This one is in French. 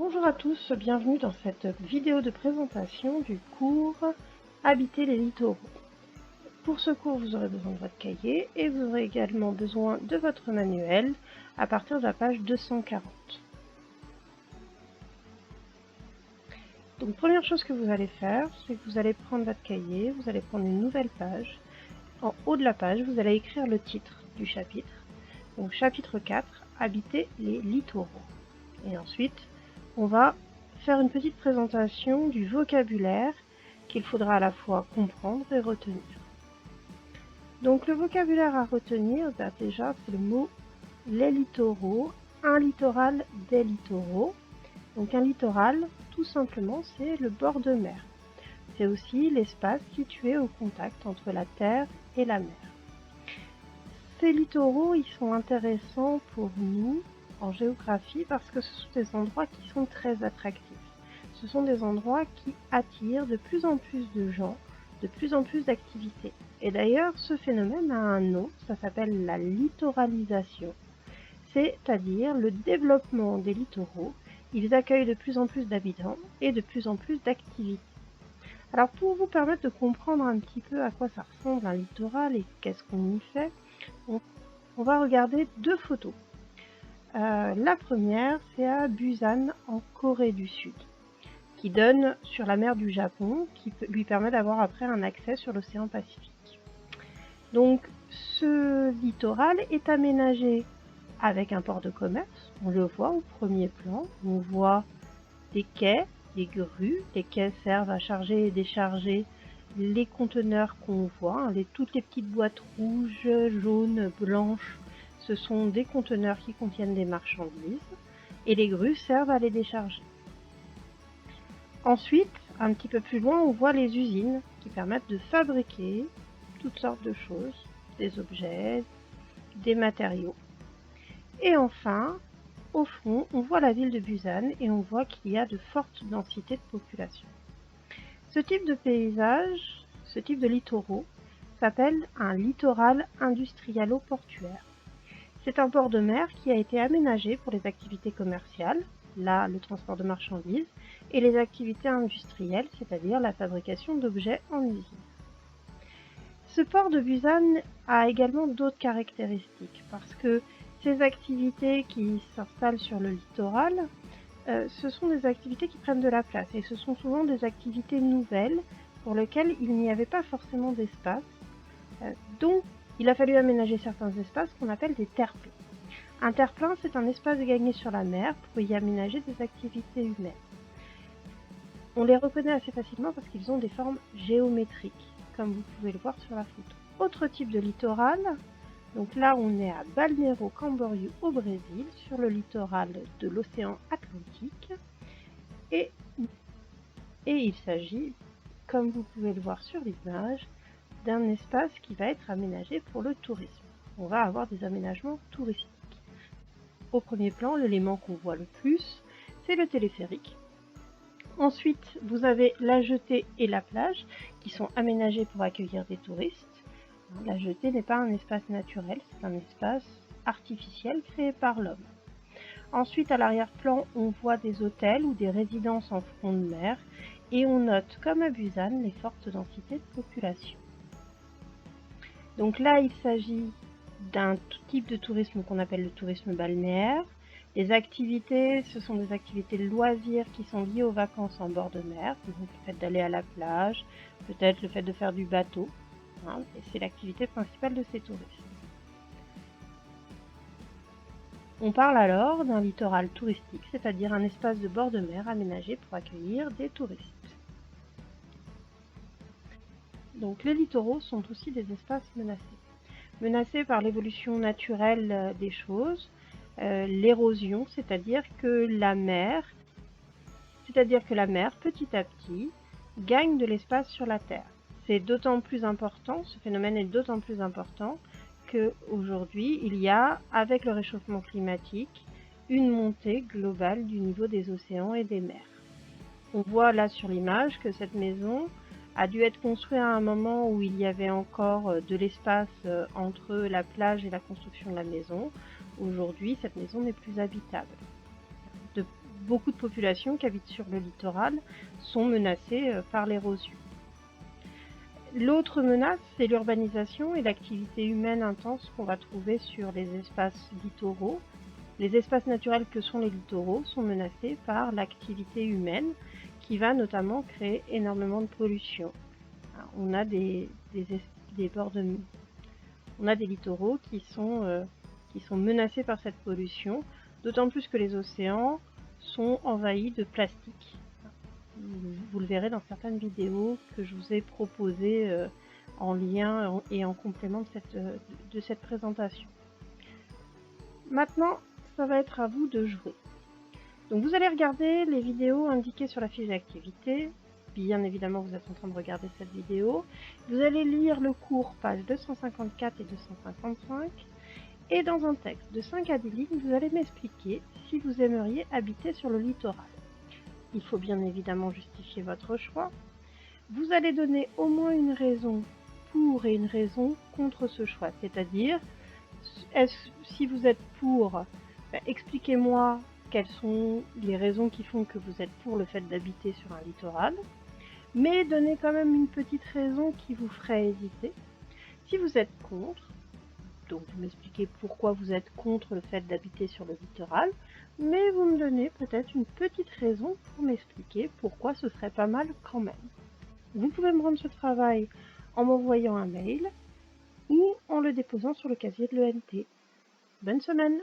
Bonjour à tous, bienvenue dans cette vidéo de présentation du cours Habiter les littoraux. Pour ce cours, vous aurez besoin de votre cahier et vous aurez également besoin de votre manuel à partir de la page 240. Donc première chose que vous allez faire, c'est que vous allez prendre votre cahier, vous allez prendre une nouvelle page. En haut de la page, vous allez écrire le titre du chapitre. Donc chapitre 4, Habiter les littoraux. Et ensuite, on va faire une petite présentation du vocabulaire qu'il faudra à la fois comprendre et retenir. Donc le vocabulaire à retenir, déjà c'est le mot les littoraux, un littoral, des littoraux. Donc un littoral, tout simplement, c'est le bord de mer. C'est aussi l'espace situé au contact entre la terre et la mer. Ces littoraux, ils sont intéressants pour nous en géographie parce que ce sont des endroits qui sont très attractifs. Ce sont des endroits qui attirent de plus en plus de gens, de plus en plus d'activités. Et d'ailleurs, ce phénomène a un nom, ça s'appelle la littoralisation, c'est-à-dire le développement des littoraux. Ils accueillent de plus en plus d'habitants et de plus en plus d'activités. Alors pour vous permettre de comprendre un petit peu à quoi ça ressemble un littoral et qu'est-ce qu'on y fait, on va regarder deux photos. La première, c'est à Busan, en Corée du Sud, qui donne sur la mer du Japon, qui lui permet d'avoir après un accès sur l'océan Pacifique. Donc, ce littoral est aménagé avec un port de commerce. On le voit au premier plan. On voit des quais, des grues. Les quais servent à charger et décharger les conteneurs qu'on voit, toutes les petites boîtes rouges, jaunes, blanches. Ce sont des conteneurs qui contiennent des marchandises et les grues servent à les décharger. Ensuite, un petit peu plus loin, on voit les usines qui permettent de fabriquer toutes sortes de choses, des objets, des matériaux. Et enfin, au fond, on voit la ville de Busan et on voit qu'il y a de fortes densités de population. Ce type de paysage, ce type de littoraux, s'appelle un littoral industrialo-portuaire. C'est un port de mer qui a été aménagé pour les activités commerciales, là le transport de marchandises, et les activités industrielles, c'est-à-dire la fabrication d'objets en usine. Ce port de Busan a également d'autres caractéristiques, parce que ces activités qui s'installent sur le littoral, ce sont des activités qui prennent de la place, et ce sont souvent des activités nouvelles pour lesquelles il n'y avait pas forcément d'espace, donc il a fallu aménager certains espaces qu'on appelle des terre-pleins. Un terre-plein, c'est un espace gagné sur la mer pour y aménager des activités humaines. On les reconnaît assez facilement parce qu'ils ont des formes géométriques, comme vous pouvez le voir sur la photo. Autre type de littoral, donc là on est à Balneário Camboriú au Brésil, sur le littoral de l'océan Atlantique, et il s'agit, comme vous pouvez le voir sur l'image, d'un espace qui va être aménagé pour le tourisme. On va avoir des aménagements touristiques. Au premier plan, l'élément qu'on voit le plus, c'est le téléphérique. Ensuite, vous avez la jetée et la plage qui sont aménagés pour accueillir des touristes. La jetée n'est pas un espace naturel, c'est un espace artificiel créé par l'homme. Ensuite, à l'arrière-plan, on voit des hôtels ou des résidences en front de mer et on note, comme à Busan, les fortes densités de population. Donc là, il s'agit d'un type de tourisme qu'on appelle le tourisme balnéaire. Les activités, ce sont des activités de loisirs qui sont liées aux vacances en bord de mer, donc le fait d'aller à la plage, peut-être le fait de faire du bateau, et c'est l'activité principale de ces touristes. On parle alors d'un littoral touristique, c'est-à-dire un espace de bord de mer aménagé pour accueillir des touristes. Donc les littoraux sont aussi des espaces menacés. Menacés par l'évolution naturelle des choses, l'érosion, c'est-à-dire que la mer, petit à petit, gagne de l'espace sur la Terre. C'est d'autant plus important, ce phénomène est d'autant plus important qu'aujourd'hui, il y a, avec le réchauffement climatique, une montée globale du niveau des océans et des mers. On voit là sur l'image que cette maison a dû être construite à un moment où il y avait encore de l'espace entre la plage et la construction de la maison. Aujourd'hui, cette maison n'est plus habitable. beaucoup de populations qui habitent sur le littoral sont menacées par l'érosion. L'autre menace, c'est l'urbanisation et l'activité humaine intense qu'on va trouver sur les espaces littoraux. Les espaces naturels que sont les littoraux sont menacés par l'activité humaine qui va notamment créer énormément de pollution. On a des littoraux qui sont menacés par cette pollution, d'autant plus que les océans sont envahis de plastique. Vous le verrez dans certaines vidéos que je vous ai proposées en lien et en complément de cette présentation. Maintenant, ça va être à vous de jouer. Donc vous allez regarder les vidéos indiquées sur la fiche d'activité. Bien évidemment, vous êtes en train de regarder cette vidéo. Vous allez lire le cours pages 254 et 255. Et dans un texte de 5 à 10 lignes, vous allez m'expliquer si vous aimeriez habiter sur le littoral. Il faut bien évidemment justifier votre choix. Vous allez donner au moins une raison pour et une raison contre ce choix. C'est-à-dire, si vous êtes pour, expliquez-moi quelles sont les raisons qui font que vous êtes pour le fait d'habiter sur un littoral, mais donnez quand même une petite raison qui vous ferait hésiter. Si vous êtes contre, donc vous m'expliquez pourquoi vous êtes contre le fait d'habiter sur le littoral, mais vous me donnez peut-être une petite raison pour m'expliquer pourquoi ce serait pas mal quand même. Vous pouvez me rendre ce travail en m'envoyant un mail ou en le déposant sur le casier de l'ENT. Bonne semaine!